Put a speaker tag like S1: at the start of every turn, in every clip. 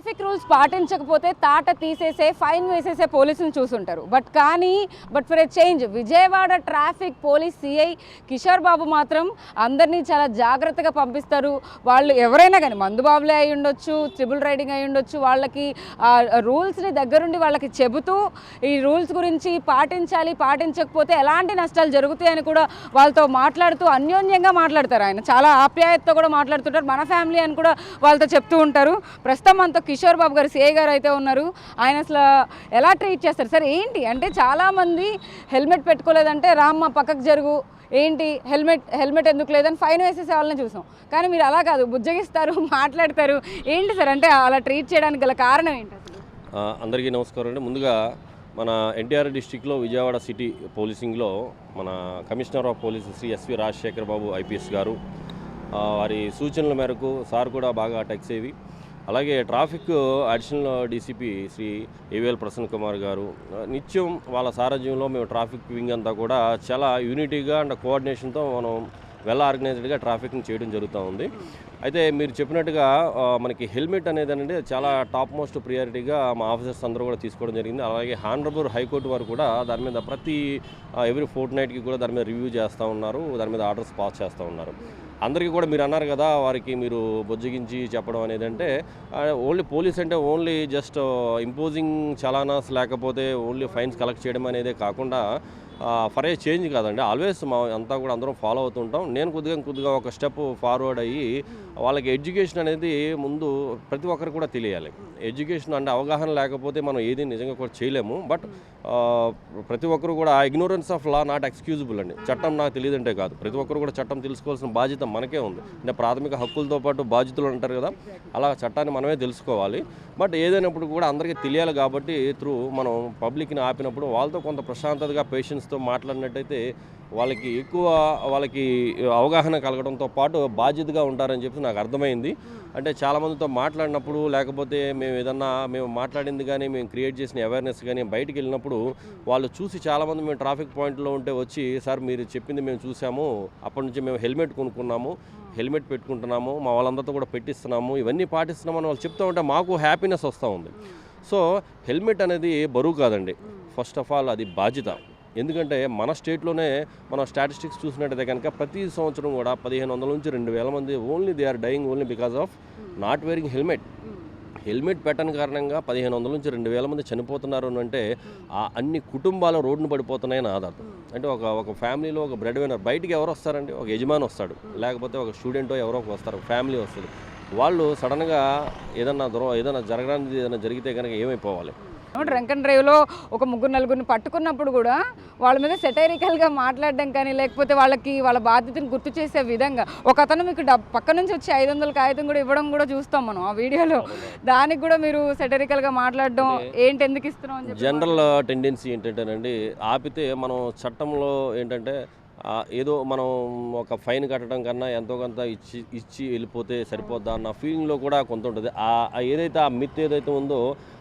S1: Traffic rules పాటించకపోతే తాట తీసేసే ఫైన్ వేసేసే పోలీసులను చూసుంటారు. But for a change Vijayawada traffic police CI Kishore Babu మాత్రం అందరినీ చాలా జాగ్రత్తగా పంపిస్తారు. వాళ్ళు ఎవరైనా కానీ మందుబాబులే అయి ఉండొచ్చు, ట్రిబుల్ రైడింగ్ అయి ఉండొచ్చు, వాళ్ళకి రూల్స్ని దగ్గరుండి వాళ్ళకి చెబుతూ ఈ రూల్స్ గురించి పాటించకపోతే ఎలాంటి నష్టాలు జరుగుతాయని కూడా వాళ్ళతో మాట్లాడుతూ అన్యోన్యంగా మాట్లాడతారు. ఆయన చాలా ఆప్యాయతతో కూడా మాట్లాడుతుంటారు. మన ఫ్యామిలీ అని కూడా వాళ్ళతో చెప్తూ ఉంటారు. ప్రస్తుతం మనతో కిషోర్ బాబు గారు సిఐ గారు అయితే ఉన్నారు. ఆయన అసలు ఎలా ట్రీట్ చేస్తారు సార్? ఏంటి అంటే చాలామంది హెల్మెట్ పెట్టుకోలేదంటే రామ్మ పక్కకు జరుగు, ఏంటి హెల్మెట్ ఎందుకు లేదని ఫైన్ వేసేసే వాళ్ళని చూసాం. కానీ మీరు అలా కాదు, బుజ్జగిస్తారు, మాట్లాడతారు. ఏంటి సార్ అంటే అలా ట్రీట్ చేయడానికి గల కారణం ఏంటి అసలు?
S2: అందరికీ నమస్కారం అండి. ముందుగా మన ఎన్టీఆర్ డిస్టిక్లో విజయవాడ సిటీ పోలీసింగ్లో మన commissioner of police Shri S V Rajasekhar Babu IPS గారు వారి సూచనల మేరకు సార్ కూడా బాగా టెక్స్ అయ్యి, అలాగే traffic additional DCP Shri A V L Prasanna Kumar గారు నిత్యం వాళ్ళ సారథ్యంలో మేము ట్రాఫిక్ వింగ్ అంతా కూడా చాలా యూనిటీగా అండ్ కోఆర్డినేషన్తో మనం వెల్ ఆర్గనైజ్డ్గా ట్రాఫిక్ని చేయడం జరుగుతూ ఉంది. అయితే మీరు చెప్పినట్టుగా మనకి హెల్మెట్ అనేది అంటే చాలా టాప్ మోస్ట్ ప్రియారిటీగా మా ఆఫీసర్స్ అందరూ కూడా తీసుకోవడం జరిగింది. అలాగే హానరబుల్ హైకోర్టు వారు కూడా దాని మీద ఎవ్రీ ఫోర్ట్ నైట్కి కూడా దాని మీద రివ్యూ చేస్తూ ఉన్నారు, దాని మీద ఆర్డర్స్ పాస్ చేస్తూ ఉన్నారు. అందరికీ కూడా మీరు అన్నారు కదా, వారికి మీరు బొజ్జగించి చెప్పడం అనేది అంటే ఓన్లీ పోలీస్ అంటే ఓన్లీ జస్ట్ ఇంపోజింగ్ చలానాస్ లేకపోతే ఓన్లీ ఫైన్స్ కలెక్ట్ చేయడం అనేదే కాకుండా ఫర్ ఏ చేంజ్ కాదండి, ఆల్వేస్ మా అంతా కూడా అందరం ఫాలో అవుతుంటాం. నేను కొద్దిగా ఒక స్టెప్ ఫార్వర్డ్ అయ్యి వాళ్ళకి ఎడ్యుకేషన్ అనేది ముందు ప్రతి ఒక్కరికి కూడా తెలియాలి. ఎడ్యుకేషన్ అంటే అవగాహన లేకపోతే మనం ఏది నిజంగా కూడా చేయలేము. బట్ ప్రతి ఒక్కరు కూడా ignorance of law not excusable అండి. చట్టం నాకు తెలియదంటే కాదు, ప్రతి ఒక్కరు కూడా చట్టం తెలుసుకోవాల్సిన బాధ్యత మనకే ఉంది. అంటే ప్రాథమిక హక్కులతో పాటు బాధ్యతలు అంటారు కదా, అలా చట్టాన్ని మనమే తెలుసుకోవాలి. బట్ ఏదైనప్పుడు కూడా అందరికీ తెలియాలి కాబట్టి మనం పబ్లిక్ని ఆపినప్పుడు వాళ్ళతో కొంత ప్రశాంతతగా పేషెన్స్తో మాట్లాడినట్టయితే వాళ్ళకి అవగాహన కలగడంతో పాటు బాధ్యతగా ఉంటారని చెప్పి నాకు అర్థమైంది. అంటే చాలామందితో మాట్లాడినప్పుడు లేకపోతే మేము మాట్లాడింది కానీ మేము క్రియేట్ చేసిన అవేర్నెస్ కానీ బయటికి వెళ్ళినప్పుడు వాళ్ళు చూసి చాలామంది మేము ట్రాఫిక్ పాయింట్లో ఉంటే వచ్చి, సార్ మీరు చెప్పింది మేము చూసాము, అప్పటి నుంచి మేము హెల్మెట్ కొనుక్కున్నాము, హెల్మెట్ పెట్టుకుంటున్నాము, మా వాళ్ళందరితో కూడా పెట్టిస్తున్నాము, ఇవన్నీ పాటిస్తున్నామని వాళ్ళు చెప్తూ ఉంటే మాకు హ్యాపీనెస్ వస్తూ ఉంది. సో హెల్మెట్ అనేది బరువు కాదండి, ఫస్ట్ ఆఫ్ ఆల్ అది బాధ్యత. ఎందుకంటే మన స్టేట్లోనే మనం స్టాటిస్టిక్స్ చూసినట్టయితే కనుక ప్రతి సంవత్సరం కూడా 1500 నుంచి 2000 మంది they are dying only because of not wearing helmet పెట్టని కారణంగా 1500 నుంచి 2000 మంది చనిపోతున్నారు అంటే అన్ని కుటుంబాలు రోడ్డును పడిపోతున్నాయని ఆధారం. అంటే ఒక ఫ్యామిలీలో ఒక బ్రెడ్ విన్నర్ బయటికి ఎవరు వస్తారండి? ఒక యజమాని వస్తాడు, లేకపోతే ఒక స్టూడెంటో ఎవరో వస్తారు, ఫ్యామిలీ వస్తుంది. వాళ్ళు సడన్గా ఏదైనా జరిగితే కనుక ఏమైపోవాలి?
S1: డ్రంక్ అండ్ డ్రైవ్లో ఒక 3-4 పట్టుకున్నప్పుడు కూడా వాళ్ళ మీద సెటైరికల్గా మాట్లాడడం కానీ, లేకపోతే వాళ్ళ బాధ్యతను గుర్తు చేసే విధంగా ఒక అతను మీకు పక్క నుంచి వచ్చి 500 కాగితం కూడా ఇవ్వడం కూడా చూస్తాం మనం ఆ వీడియోలో. దానికి కూడా మీరు సెటైరికల్గా మాట్లాడడం ఏంటి, ఎందుకు ఇస్తున్నాం అని చెప్పి.
S2: జనరల్ టెండెన్సీ ఏంటంటేనండి, ఆపితే మనం చట్టంలో ఏంటంటే ఏదో మనం ఒక ఫైన్ కట్టడం కన్నా ఎంతో కొంత ఇచ్చి వెళ్ళిపోతే సరిపోద్దా అన్న ఫీలింగ్లో కూడా కొంత ఉంటుంది. ఏదైతే ఆ మిత్ ఏదైతే ఉందో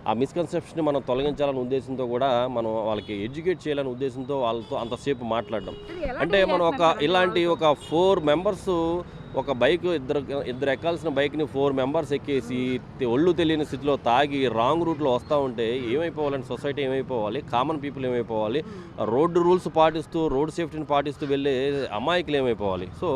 S2: ఆ మిస్కన్సెప్షన్ని మనం తొలగించాలనే ఉద్దేశంతో కూడా మనం వాళ్ళకి ఎడ్యుకేట్ చేయాలనే ఉద్దేశంతో వాళ్ళతో అంతసేపు మాట్లాడడం. అంటే మనం ఇలాంటి 4 మెంబర్స్ ఒక బైక్ ఇద్దరు ఎక్కాల్సిన బైక్ని 4 మెంబర్స్ ఎక్కేసి ఒళ్ళు తెలియని స్థితిలో తాగి రాంగ్ రూట్లో వస్తూ ఉంటే ఏమైపోవాలంటే సొసైటీ ఏమైపోవాలి, కామన్ పీపుల్ ఏమైపోవాలి, రోడ్డు రూల్స్ పాటిస్తూ రోడ్ సేఫ్టీని పాటిస్తూ వెళ్ళే అమాయకులు ఏమైపోవాలి? సో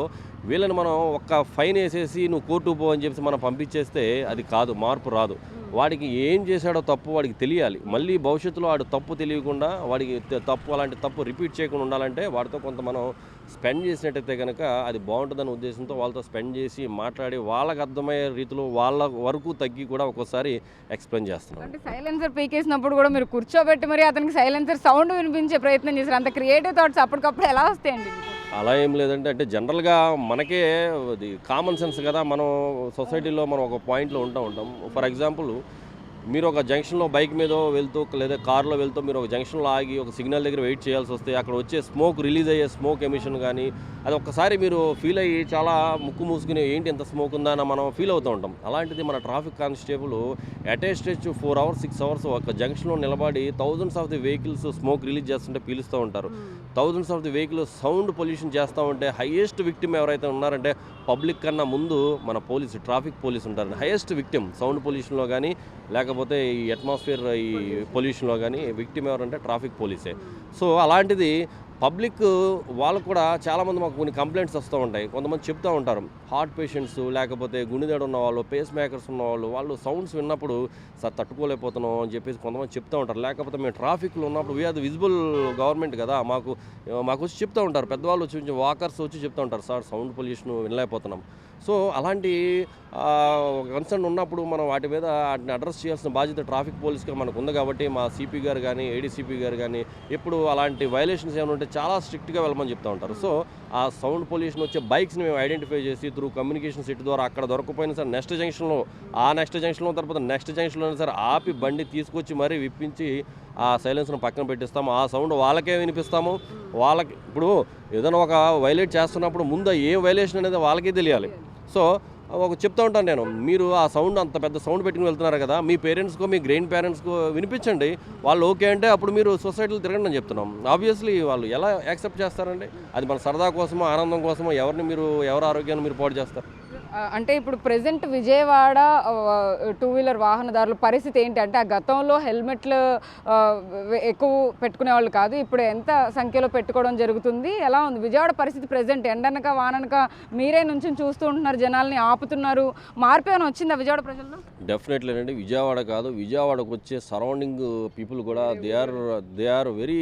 S2: వీళ్ళని మనం ఒక్క ఫైన్ వేసేసి నువ్వు కోర్టుకు పో అని చెప్పి మనం పంపించేస్తే అది కాదు, మార్పు రాదు. వాడికి ఏం చేశాడో తప్పు వాడికి తెలియాలి. మళ్ళీ భవిష్యత్తులో వాడు తప్పు తెలియకుండా వాడికి అలాంటి తప్పు రిపీట్ చేయకుండా ఉండాలంటే వాడితో కొంత మనం స్పెండ్ చేసినట్టయితే కనుక అది బాగుంటుందనే ఉద్దేశంతో వాళ్ళతో స్పెండ్ చేసి మాట్లాడి వాళ్ళకి అర్థమయ్యే రీతిలో వాళ్ళ వరకు తగ్గి కూడా ఒక్కోసారి ఎక్స్ప్లెయిన్ చేస్తున్నాం.
S1: అంటే సైలెన్సర్ పీకేసినప్పుడు కూడా మీరు కూర్చోబెట్టి మరి అతనికి సైలెన్సర్ సౌండ్ వినిపించే ప్రయత్నం చేశారు. అంత క్రియేటివ్ థాట్స్ అప్పటికప్పుడు ఎలా వస్తాయండి?
S2: అలా ఏం లేదంటే జనరల్గా మనకే అది కామన్ సెన్స్ కదా. మనం సొసైటీలో మనం ఒక పాయింట్లో ఉంటాం. ఫర్ ఎగ్జాంపుల్ మీరు ఒక జంక్షన్లో బైక్ మీద వెళ్తూ లేదా కార్లో వెళ్తూ మీరు ఒక జంక్షన్లో ఆగి ఒక సిగ్నల్ దగ్గర వెయిట్ చేయాల్సి వస్తే అక్కడ వచ్చే స్మోక్ రిలీజ్ అయ్యే స్మోక్ ఎమిషన్ కానీ అది ఒక్కసారి మీరు ఫీల్ అయ్యి చాలా ముక్కు మూసుకుని ఏంటి ఎంత స్మోక్ ఉందా అని మనం ఫీల్ అవుతూ ఉంటాం. అలాంటిది మన traffic constable at a stretch 4 hours 6 hours ఒక జంక్షన్లో నిలబడి thousands of the vehicles smoke release చేస్తుంటే పీలుస్తూ ఉంటారు. Thousands of the vehicles sound pollution చేస్తూ ఉంటే హైయెస్ట్ విక్టిమ్ ఎవరైతే ఉన్నారంటే పబ్లిక్ కన్నా ముందు మన ట్రాఫిక్ పోలీస్ ఉంటారు. హైయెస్ట్ విక్టిమ్ సౌండ్ పొల్యూషన్లో కానీ లేకపోతే ఈ అట్మాస్ఫియర్ ఈ పొల్యూషన్లో కానీ విక్టిమ్ ఎవరంటే ట్రాఫిక్ పోలీసే. సో అలాంటిది పబ్లిక్ వాళ్ళు కూడా చాలామంది మాకు కొన్ని కంప్లైంట్స్ వస్తూ ఉంటాయి. కొంతమంది చెప్తూ ఉంటారు హార్ట్ పేషెంట్స్ లేకపోతే గుండెదడ ఉన్నవాళ్ళు పేస్ మేకర్స్ ఉన్నవాళ్ళు వాళ్ళు సౌండ్స్ విన్నప్పుడు సార్ తట్టుకోలేకపోతున్నాం అని చెప్పేసి కొంతమంది చెప్తూ ఉంటారు. లేకపోతే మేము ట్రాఫిక్లో ఉన్నప్పుడు వీఆర్ ది విజిబుల్ గవర్నమెంట్ కదా మాకు వచ్చి చెప్తూ ఉంటారు. పెద్దవాళ్ళు వచ్చి వాకర్స్ వచ్చి చెప్తూ ఉంటారు సార్ సౌండ్ పొల్యూషన్ వినలేకపోతున్నాం. సో అలాంటి కన్సర్న్ ఉన్నప్పుడు మనం వాటి మీద వాటిని అడ్రస్ చేయాల్సిన బాధ్యత ట్రాఫిక్ పోలీస్గా మనకు ఉంది. కాబట్టి మా సిపి గారు కానీ ఏడీసీపీ గారు కానీ ఎప్పుడు అలాంటి వైలేషన్స్ ఏమైనా ఉంటే చాలా స్ట్రిక్ట్గా వెళ్ళమని చెప్తూ ఉంటారు. సో ఆ సౌండ్ పొల్యూషన్ వచ్చే బైక్స్ని మేము ఐడెంటిఫై చేసి త్రూ కమ్యూనికేషన్ సెట్ ద్వారా అక్కడ దొరకపోయినా సరే నెక్స్ట్ జంక్షన్లో తర్వాత నెక్స్ట్ జంక్షన్లో సరే ఆపి బండి తీసుకొచ్చి మరీ విప్పించి ఆ సైలెన్స్ను పక్కన పెట్టిస్తాము. ఆ సౌండ్ వాళ్ళకే వినిపిస్తాము. వాళ్ళకి ఇప్పుడు ఏదైనా ఒక వైలేట్ చేస్తున్నప్పుడు ముందు ఏ వైలేషన్ అనేది వాళ్ళకే తెలియాలి. సో ఒక చెప్తూ ఉంటాను నేను, మీరు ఆ సౌండ్ అంత పెద్ద సౌండ్ పెట్టుకుని వెళ్తున్నారు కదా మీ పేరెంట్స్కో మీ గ్రాండ్ పేరెంట్స్కో వినిపించండి. వాళ్ళు ఓకే అంటే అప్పుడు మీరు సొసైటీలో తిరగండి అని చెప్తున్నాం. ఆబ్వియస్లీ వాళ్ళు ఎలా యాక్సెప్ట్ చేస్తారండి? అది మన సరదా కోసమో ఆనందం కోసమో ఎవరి ఆరోగ్యాన్ని మీరు పాడు చేస్తారు?
S1: అంటే ఇప్పుడు ప్రెజెంట్ విజయవాడ 2-wheeler వాహనదారుల పరిస్థితి ఏంటి అంటే ఆ గతంలో హెల్మెట్లు ఎక్కువ పెట్టుకునే వాళ్ళు కాదు, ఇప్పుడు ఎంత సంఖ్యలో పెట్టుకోవడం జరుగుతుంది? ఎలా ఉంది విజయవాడ పరిస్థితి ప్రెజెంట్? ఎండనక వాననక మీరే నుంచి చూస్తూ ఉంటున్నారు, జనాల్ని ఆపుతున్నారు. మార్పు ఏమైనా వచ్చిందా విజయవాడ ప్రజల్లో?
S2: డెఫినెట్లీ అండి. విజయవాడ కాదు, విజయవాడకు వచ్చే సరౌండింగ్ పీపుల్ కూడా దే ఆర్ వెరీ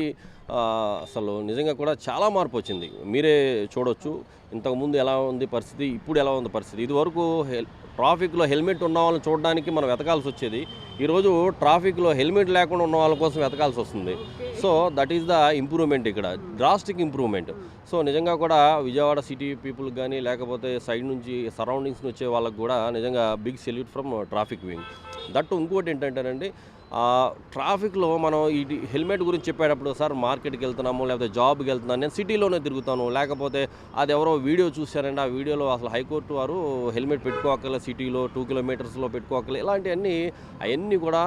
S2: అసలు నిజంగా కూడా చాలా మార్పు వచ్చింది. మీరే చూడొచ్చు ఇంతకుముందు ఎలా ఉంది పరిస్థితి, ఇప్పుడు ఎలా ఉంది పరిస్థితి. ఇదివరకు ట్రాఫిక్లో హెల్మెట్ ఉన్న వాళ్ళని చూడడానికి మనం వెతకాల్సి వచ్చేది. ఈరోజు ట్రాఫిక్లో హెల్మెట్ లేకుండా ఉన్న వాళ్ళ కోసం వెతకాల్సి వస్తుంది. So that is the improvement, ఇక్కడ డ్రాస్టిక్ ఇంప్రూవ్మెంట్. సో నిజంగా కూడా విజయవాడ సిటీ పీపుల్ కానీ లేకపోతే సైడ్ నుంచి సరౌండింగ్స్ వచ్చే వాళ్ళకు కూడా నిజంగా big salute from traffic wing. That ఇంకోటి ఏంటంటేనండి, ట్రాఫిక్లో మనం ఈ హెల్మెట్ గురించి చెప్పేటప్పుడు సార్ మార్కెట్కి వెళ్తున్నాము లేకపోతే జాబ్కి వెళ్తున్నాను నేను సిటీలోనే తిరుగుతాను, లేకపోతే అది ఎవరో వీడియో చూశారండి ఆ వీడియోలో అసలు హైకోర్టు వారు హెల్మెట్ పెట్టుకోకలే సిటీలో 2 kilometers పెట్టుకోకలే అవన్నీ కూడా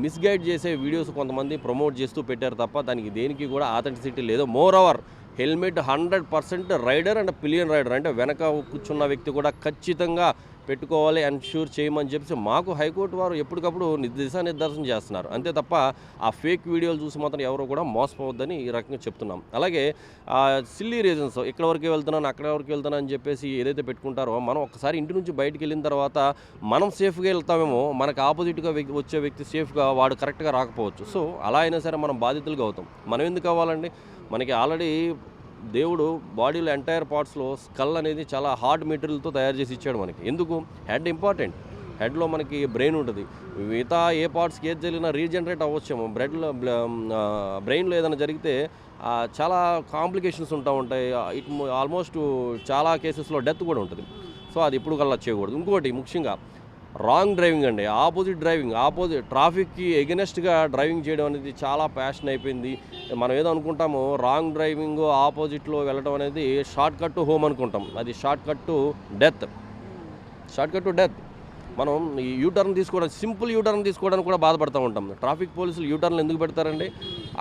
S2: మిస్గైడ్ చేసే వీడియోస్ కొంతమంది ప్రమోట్ చేస్తూ పెట్టారు తప్ప దానికి దేనికి కూడా ఆథెంటిసిటీ లేదు. Moreover helmet 100% rider and pillion rider అంటే వెనక కూర్చున్న వ్యక్తి కూడా ఖచ్చితంగా పెట్టుకోవాలి, ఎన్ష్యూర్ చేయమని చెప్పేసి మాకు హైకోర్టు వారు ఎప్పటికప్పుడు దిశానిర్దేశం చేస్తున్నారు. అంతే తప్ప ఆ ఫేక్ వీడియోలు చూసి మాత్రం ఎవరు కూడా మోసపోవద్దని ఈ రకంగా చెప్తున్నాం. అలాగే సిల్లీ రీజన్స్ ఇక్కడ వరకే వెళ్తున్నాను అక్కడ వరకు వెళ్తున్నాను అని చెప్పేసి ఏదైతే పెట్టుకుంటారో మనం ఒకసారి ఇంటి నుంచి బయటికి వెళ్ళిన తర్వాత మనం సేఫ్గా వెళ్తామేమో, మనకు ఆపోజిట్గా వచ్చే వ్యక్తి సేఫ్గా వాడు కరెక్ట్గా రాకపోవచ్చు. సో అలా అయినా సరే మనం బాధితులుగా అవుతాం. మనం ఎందుకు అవ్వాలండి? మనకి ఆల్రెడీ దేవుడు బాడీలో ఎంటైర్ పార్ట్స్లో స్కల్ అనేది చాలా హార్డ్ మెటీరియల్తో తయారు చేసి ఇచ్చాడు మనకి. ఎందుకు? Head important. హెడ్లో మనకి బ్రెయిన్ ఉంటుంది. మిగతా ఏ పార్ట్స్కి ఏది జరిగినా రీజనరేట్ అవ్వచ్చేమో. బ్రెయిన్లో ఏదైనా జరిగితే చాలా కాంప్లికేషన్స్ ఉంటాయి. ఇట్ ఆల్మోస్ట్ చాలా కేసెస్లో డెత్ కూడా ఉంటుంది. సో అది ఇప్పుడు కల్లా చేయకూడదు. ఇంకోటి ముఖ్యంగా రాంగ్ డ్రైవింగ్ అండి, ఆపోజిట్ ట్రాఫిక్కి ఎగెనెస్ట్గా డ్రైవింగ్ చేయడం అనేది చాలా ప్యాషన్ అయిపోయింది. మనం ఏదో అనుకుంటాము రాంగ్ డ్రైవింగ్ ఆపోజిట్లో వెళ్ళడం అనేది షార్ట్ కట్ టు హోమ్ అనుకుంటాం. అది షార్ట్ కట్ టు డెత్. మనం ఈ యూటర్న్ తీసుకోవడం, సింపుల్ యూటర్న్ తీసుకోవడానికి కూడా బాధపడుతూ ఉంటాం. ట్రాఫిక్ పోలీసులు యూటర్న్లు ఎందుకు పెడతారండి?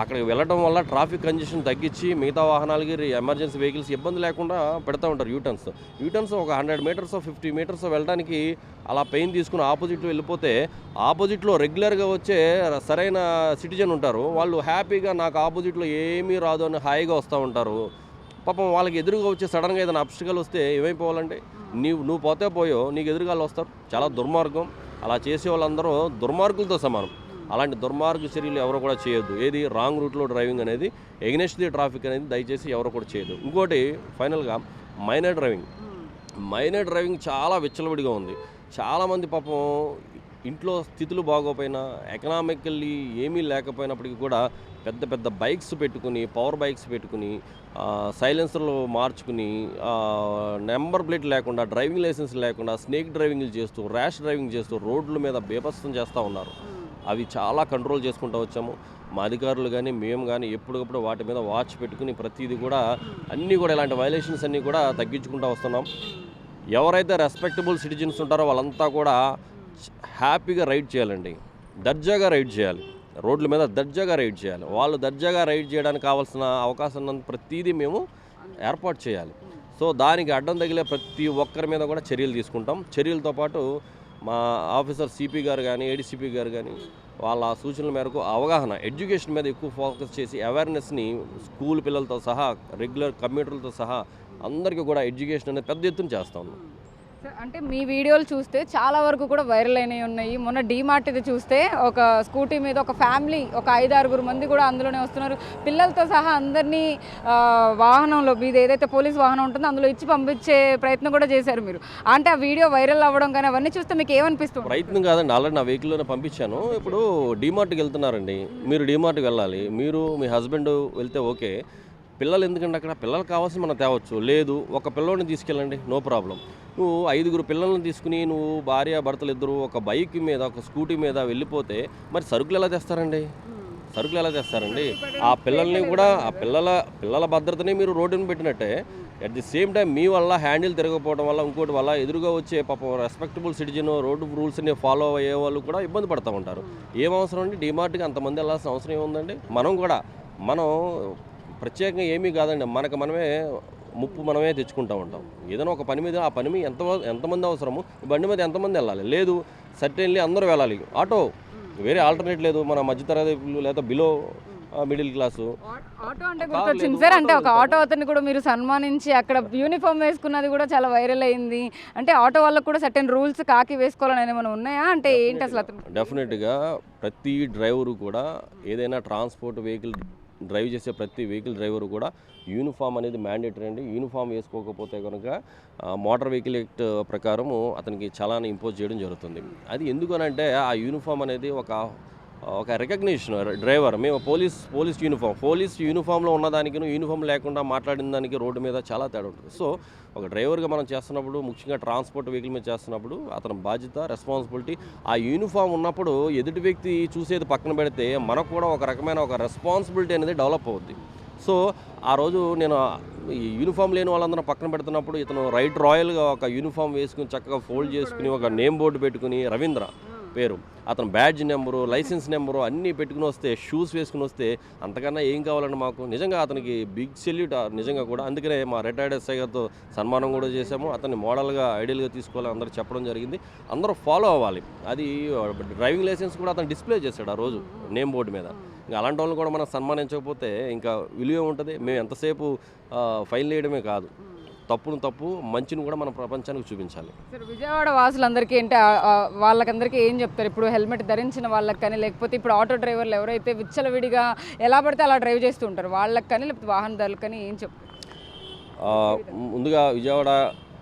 S2: అక్కడికి వెళ్ళడం వల్ల ట్రాఫిక్ కంజెషన్ తగ్గించి మిగతా వాహనాలకి ఎమర్జెన్సీ వెహికల్స్ ఇబ్బంది లేకుండా పెడతా ఉంటారు యూటర్న్స్. ఒక 100 meters 50 meters వెళ్ళడానికి అలా పెయిన్ తీసుకుని ఆపోజిట్లో వెళ్ళిపోతే ఆపోజిట్లో రెగ్యులర్గా వచ్చే సరైన సిటిజన్ ఉంటారు. వాళ్ళు హ్యాపీగా నాకు ఆపోజిట్లో ఏమీ రాదు అని హాయిగా వస్తూ ఉంటారు. పాపం వాళ్ళకి ఎదురుగా వచ్చే సడన్గా ఏదైనా అబ్స్టికల్ వస్తే ఏమైపోవాలంటే నువ్వు పోతే పోయో నీకు ఎదురుగా వస్తారు. చాలా దుర్మార్గం. అలా చేసే వాళ్ళందరూ దుర్మార్గులతో సమానం. అలాంటి దుర్మార్గ చర్యలు ఎవరు కూడా చేయొద్దు. ఏది రాంగ్ రూట్లో డ్రైవింగ్ అనేది, ఎగ్నెస్ట్ ది ట్రాఫిక్ అనేది దయచేసి ఎవరు కూడా చేయొద్దు. ఇంకోటి ఫైనల్గా మైనర్ డ్రైవింగ్ చాలా విచ్చలవిడిగా ఉంది. చాలామంది పాపం ఇంట్లో స్థితులు బాగోపోయినా ఎకనామికల్లీ ఏమీ లేకపోయినప్పటికీ కూడా పెద్ద పెద్ద బైక్స్ పెట్టుకుని, పవర్ బైక్స్ పెట్టుకుని, సైలెన్సర్లు మార్చుకుని, నెంబర్ ప్లేట్ లేకుండా, డ్రైవింగ్ లైసెన్స్ లేకుండా స్నేక్ డ్రైవింగ్లు చేస్తూ, ర్యాష్ డ్రైవింగ్ చేస్తూ రోడ్ల మీద బీభత్సం చేస్తూ ఉన్నారు. అవి చాలా కంట్రోల్ చేసుకుంటూ వచ్చాము. మా అధికారులు కానీ మేము కానీ ఎప్పటికప్పుడు వాటి మీద వాచ్ పెట్టుకుని ప్రతిదీ కూడా అన్నీ కూడా ఇలాంటి వైలేషన్స్ అన్నీ కూడా తగ్గించుకుంటూ వస్తున్నాం. ఎవరైతే రెస్పెక్టబుల్ సిటిజన్స్ ఉంటారో వాళ్ళంతా కూడా హ్యాపీగా రైడ్ చేయాలండి, దర్జాగా రైడ్ చేయాలి, రోడ్ల మీద దర్జాగా రైడ్ చేయాలి. వాళ్ళు దర్జాగా రైడ్ చేయడానికి కావాల్సిన అవకాశం ఉన్నంత ప్రతిదీ మేము ఏర్పాటు చేయాలి. సో దానికి అడ్డం తగిలే ప్రతి ఒక్కరి మీద కూడా చర్యలు తీసుకుంటాం. చర్యలతో పాటు మా ఆఫీసర్ సిపి గారు కానీ ఏడీసీపీ గారు కానీ వాళ్ళ సూచనల మేరకు అవగాహన ఎడ్యుకేషన్ మీద ఎక్కువ ఫోకస్ చేసి అవేర్నెస్ని స్కూల్ పిల్లలతో సహా రెగ్యులర్ కమ్యూటర్లతో సహా అందరికీ కూడా ఎడ్యుకేషన్ అనేది పెద్ద ఎత్తున చేస్తా ఉన్నాం.
S1: అంటే మీ వీడియోలు చూస్తే చాలా వరకు కూడా వైరల్ అయినవి ఉన్నాయి. మొన్న డీమార్ట్ ఇది చూస్తే ఒక స్కూటీ మీద ఒక ఫ్యామిలీ ఒక 5-6 మంది కూడా అందులోనే వస్తున్నారు, పిల్లలతో సహా అందరినీ వాహనంలో మీది ఏదైతే పోలీస్ వాహనం ఉంటుందో అందులో ఇచ్చి పంపించే ప్రయత్నం కూడా చేశారు మీరు. అంటే ఆ వీడియో వైరల్ అవ్వడం కానీ అవన్నీ చూస్తే మీకు ఏమనిపిస్తుంది?
S2: ప్రయత్నం కాదండి, ఆల్రెడీ నా వెహికల్లోనే పంపించాను. ఇప్పుడు డీమార్ట్కి వెళ్తున్నారండి, మీరు డీమార్ట్కి వెళ్ళాలి, మీరు మీ హస్బెండ్ వెళ్తే ఓకే. పిల్లలు ఎందుకంటే అక్కడ పిల్లలు కావాల్సి మనం తేవచ్చు. లేదు ఒక పిల్లోడిని తీసుకెళ్ళండి, నో ప్రాబ్లం. నువ్వు 5 పిల్లల్ని తీసుకుని నువ్వు భార్య భర్తలు ఇద్దరు ఒక బైక్ మీద ఒక స్కూటీ మీద వెళ్ళిపోతే మరి సరుకులు ఎలా తెస్తారండి? సరుకులు ఎలా తెస్తారండి? ఆ పిల్లల్ని కూడా ఆ పిల్లల భద్రతని మీరు రోడ్డుని పెట్టినట్టే, అట్ ది సేమ్ టైం మీ వల్ల హ్యాండిల్ తిరగకపోవడం వల్ల ఇంకోటి వల్ల ఎదురుగా వచ్చే పాపం రెస్పెక్టబుల్ సిటిజన్ రోడ్డు రూల్స్ని ఫాలో అయ్యే వాళ్ళు కూడా ఇబ్బంది పడుతూ ఉంటారు. ఏం అవసరం అండి డీమార్ట్కి అంతమంది వెళ్ళాల్సిన అవసరం ఏముందండి? మనం ప్రత్యేకంగా ఏమీ కాదండి, మనమే ముప్పు మనమే తెచ్చుకుంటూ ఉంటాం. ఏదైనా ఒక పని మీద ఆ పని మీద ఎంతమంది అవసరము, బండి మీద ఎంతమంది వెళ్ళాలి? లేదు సర్టెన్లీ అందరూ వెళ్ళాలి. ఆటో వేరే ఆల్టర్నేట్ లేదు. మన మధ్యతరగతి లేదా బిలో మిడిల్ క్లాసు
S1: ఆటో అంటే గుర్తొచ్చింది సార్. అంటే ఒక ఆటో అతన్ని కూడా మీరు సన్మానించి అక్కడ యూనిఫామ్ వేసుకున్నది కూడా చాలా వైరల్ అయింది. అంటే ఆటో వాళ్ళకు కూడా సర్టెన్ రూల్స్ కాకి వేసుకోవాలని ఏమైనా ఉన్నాయా? అంటే ఏంటి అసలు అతను?
S2: డెఫినెట్గా ప్రతి డ్రైవరు కూడా ఏదైనా ట్రాన్స్పోర్ట్ వెహికల్ డ్రైవ్ చేసే ప్రతి వెహికల్ డ్రైవరు కూడా యూనిఫామ్ అనేది మ్యాండేటరీ అండి. యూనిఫామ్ వేసుకోకపోతే కనుక మోటార్ వెహికల్ యాక్ట్ ప్రకారము అతనికి చలానా ఇంపోజ్ చేయడం జరుగుతుంది. అది ఎందుకనంటే ఆ యూనిఫామ్ అనేది ఒక రికగ్నిషన్. డ్రైవర్ మేము పోలీస్ యూనిఫామ్లో ఉన్నదానికి యూనిఫామ్ లేకుండా మాట్లాడిన దానికి రోడ్డు మీద చాలా తేడా ఉంటుంది. సో ఒక డ్రైవర్గా మనం చేస్తున్నప్పుడు, ముఖ్యంగా ట్రాన్స్పోర్ట్ వెహికల్ మీద చేస్తున్నప్పుడు అతని బాధ్యత, రెస్పాన్సిబిలిటీ. ఆ యూనిఫామ్ ఉన్నప్పుడు ఎదుటి వ్యక్తి చూసేది పక్కన పెడితే మనకు కూడా ఒక రకమైన ఒక రెస్పాన్సిబిలిటీ అనేది డెవలప్ అవుద్ది. సో ఆ రోజు నేను ఈ యూనిఫామ్ లేని వాళ్ళందరూ పక్కన పెడుతున్నప్పుడు ఇతను రాయల్గా ఒక యూనిఫామ్ వేసుకుని చక్కగా ఫోల్డ్ చేసుకుని ఒక నేమ్ బోర్డు పెట్టుకుని రవీంద్ర పేరు, అతను బ్యాడ్జ్ నెంబరు, లైసెన్స్ నెంబరు అన్నీ పెట్టుకుని వస్తే, షూస్ వేసుకుని వస్తే అంతకన్నా ఏం కావాలండి మాకు? నిజంగా అతనికి బిగ్ సెల్యూట్ నిజంగా కూడా. అందుకనే మా రిటైర్డ్ ఎస్ఐ గారితో సన్మానం కూడా చేశాము. అతన్ని మోడల్గా ఐడియల్గా తీసుకోవాలి అందరూ చెప్పడం జరిగింది. అందరూ ఫాలో అవ్వాలి. అది డ్రైవింగ్ లైసెన్స్ కూడా అతను డిస్ప్లే చేశాడు ఆ రోజు నేమ్ బోర్డు మీద. ఇంకా అలాంటి వాళ్ళని కూడా మనం సన్మానించకపోతే ఇంకా విలువ ఉంటుంది. మేము ఎంతసేపు ఫైల్ వేయడమే కాదు, తప్పు మంచిని కూడా మన ప్రపంచానికి చూపించాలి.
S1: సార్ విజయవాడ వాసులందరికీ ఏంటి వాళ్ళకందరికీ ఏం చెప్తారు? ఇప్పుడు హెల్మెట్ ధరించిన వాళ్ళకి కానీ, లేకపోతే ఇప్పుడు ఆటో డ్రైవర్లు ఎవరైతే విచ్చలవిడిగా ఎలా పడితే అలా డ్రైవ్ చేస్తూ ఉంటారు వాళ్ళకి కానీ, లేకపోతే వాహనదారులకు కానీ ఏం చెప్తారు?
S2: ముందుగా విజయవాడ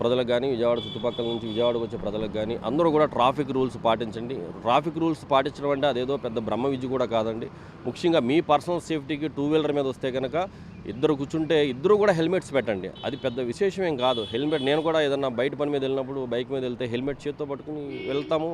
S2: ప్రజలకు కానీ, విజయవాడ చుట్టుపక్కల నుంచి విజయవాడకు వచ్చే ప్రజలకు కానీ అందరూ కూడా ట్రాఫిక్ రూల్స్ పాటించండి. ట్రాఫిక్ రూల్స్ పాటించడం అంటే అదేదో పెద్ద బ్రహ్మ విద్య కూడా కాదండి. ముఖ్యంగా మీ పర్సనల్ సేఫ్టీకి 2 వీలర్ మీద వస్తే కనుక ఇద్దరు కూర్చుంటే ఇద్దరు కూడా హెల్మెట్స్ పెట్టండి. అది పెద్ద విశేషం ఏం కాదు. హెల్మెట్ నేను కూడా ఏదన్నా బయట పని మీద వెళ్ళినప్పుడు బైక్ మీద వెళ్తే హెల్మెట్ చేతితో పట్టుకుని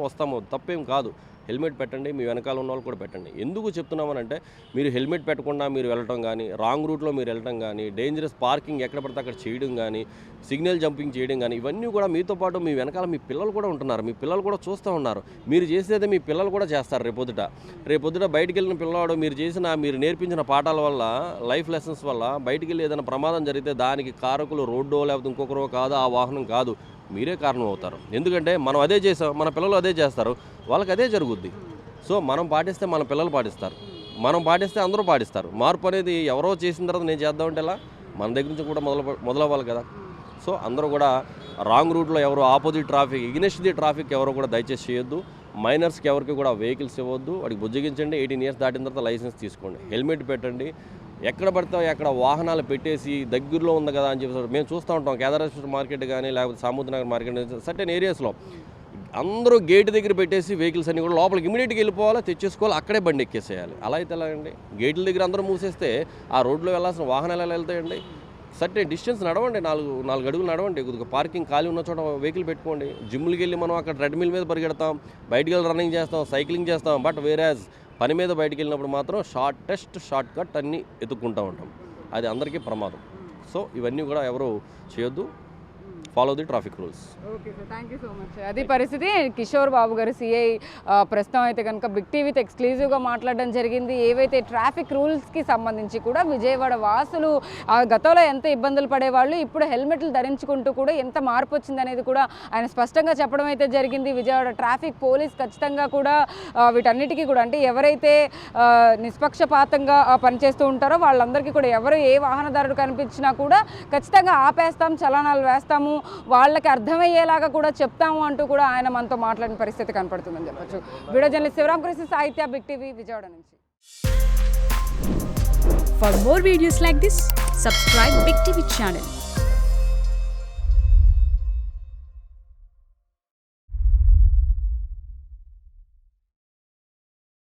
S2: వస్తాము, తప్పేం కాదు. హెల్మెట్ పెట్టండి, మీ వెనకాల ఉన్న వాళ్ళు కూడా పెట్టండి. ఎందుకు చెప్తున్నామనంటే మీరు హెల్మెట్ పెట్టకుండా మీరు వెళ్ళటం కానీ, రాంగ్ రూట్లో మీరు వెళ్ళటం కానీ, డేంజరస్ పార్కింగ్ ఎక్కడ పడితే అక్కడ చేయడం కానీ, సిగ్నల్ జంపింగ్ చేయడం కానీ, ఇవన్నీ కూడా మీతో పాటు మీ వెనకాల మీ పిల్లలు కూడా ఉంటున్నారు. మీ పిల్లలు కూడా చూస్తూ ఉన్నారు. మీరు చేసేదే మీ పిల్లలు కూడా చేస్తారు రేపొద్దుట బయటికి వెళ్ళిన పిల్లవాడు మీరు నేర్పించిన పాఠాల వల్ల, లైఫ్ లెసన్స్ వల్ల బయటికి వెళ్ళి ఏదైనా ప్రమాదం జరిగితే దానికి కారకులు రోడ్డో లేకపోతే ఇంకొకరో కాదు, ఆ వాహనం కాదు, మీరే కారణం అవుతారు. ఎందుకంటే మనం అదే చేసాం, మన పిల్లలు అదే చేస్తారు, వాళ్ళకి అదే జరుగుద్ది. సో మనం పాటిస్తే మన పిల్లలు పాటిస్తారు, మనం పాటిస్తే అందరూ పాటిస్తారు. మార్పు అనేది ఎవరో చేసిన తర్వాత నేను చేద్దామంటే ఎలా? మన దగ్గర నుంచి కూడా మొదలవ్వాలి కదా. సో అందరూ కూడా రాంగ్ రూట్లో ఎవరు opposite traffic, against the traffic ఎవరు కూడా దయచేసి చేయొద్దు. మైనర్స్కి ఎవరికి కూడా వెహికల్స్ ఇవ్వద్దు. వాడికి బుజ్జగించండి. 18 ఇయర్స్ దాటిన తర్వాత లైసెన్స్ తీసుకోండి. హెల్మెట్ పెట్టండి. ఎక్కడ పడితే అక్కడ వాహనాలు పెట్టేసి దగ్గరలో ఉంది కదా అని చెప్పి మేము చూస్తూ ఉంటాం. కేదారేశ్వర మార్కెట్ కానీ లేకపోతే సాముద్రనగర్ మార్కెట్ సర్టెన్ ఏరియాస్లో అందరూ గేట్ దగ్గర పెట్టేసి వెహికల్స్ అన్ని కూడా లోపలికి ఇమీడియట్గా వెళ్ళిపోవాలి, తెచ్చేసుకోవాలి, అక్కడే బండి ఎక్కేసేయాలి. అలా అయితే ఎలాగండి? గేట్ల దగ్గర అందరూ మూసేస్తే ఆ రోడ్లో వెళ్ళాల్సిన వాహనాలు ఎలా వెళ్తాయండి? సర్టెన్ డిస్టెన్స్ నడవండి, నాలుగు అడుగులు నడవండి, కొద్దిగా పార్కింగ్ ఖాళీ ఉన్న చోట వెహికల్ పెట్టుకోండి. జిమ్లకి వెళ్ళి మనం అక్కడ ట్రెడ్మిల్ మీద పరిగెడతాం, బయటికి వెళ్ళి రన్నింగ్ చేస్తాం, సైక్లింగ్ చేస్తాం. బట్ వేరేజ్ పని మీద బయటికి వెళ్ళినప్పుడు మాత్రం షార్ట్ కట్ అన్నీ ఎత్తుక్కుంటూ ఉంటాం. అది అందరికీ ప్రమాదం. సో ఇవన్నీ కూడా ఎవరు చేయొద్దు. Follow the traffic rules.
S1: Okay sir, thank you so much. అది పరిస్థితి. కిషోర్ బాబు గారు సిఐ ప్రస్తుతం అయితే కనుక బిగ్ టీవీతో ఎక్స్క్లూజివ్గా మాట్లాడడం జరిగింది. ఏవైతే ట్రాఫిక్ రూల్స్కి సంబంధించి కూడా విజయవాడ వాసులు గతంలో ఎంత ఇబ్బందులు పడేవాళ్ళు, ఇప్పుడు హెల్మెట్లు ధరించుకుంటూ కూడా ఎంత మార్పు వచ్చిందనేది కూడా ఆయన స్పష్టంగా చెప్పడం అయితే జరిగింది. విజయవాడ ట్రాఫిక్ పోలీస్ ఖచ్చితంగా కూడా వీటన్నిటికీ కూడా అంటే ఎవరైతే నిష్పక్షపాతంగా పనిచేస్తూ ఉంటారో వాళ్ళందరికీ కూడా ఎవరు ఏ వాహనదారుడు కనిపించినా కూడా ఖచ్చితంగా ఆపేస్తాం, చలానాలు వేస్తాము, వాళ్ళకి అర్థమయ్యేలాగా కూడా చెప్తాము అంటూ కూడా ఆయన మనతో మాట్లాడిన పరిస్థితి కనపడుతుందని చెప్పొచ్చు. వీడియో జర్నలిస్ట్ శివరామ్ కృష్ణ, సాహిత్య, బిగ్ టీవీ, విజయవాడ నుంచి.
S3: For more videos like this, subscribe Big TV channel.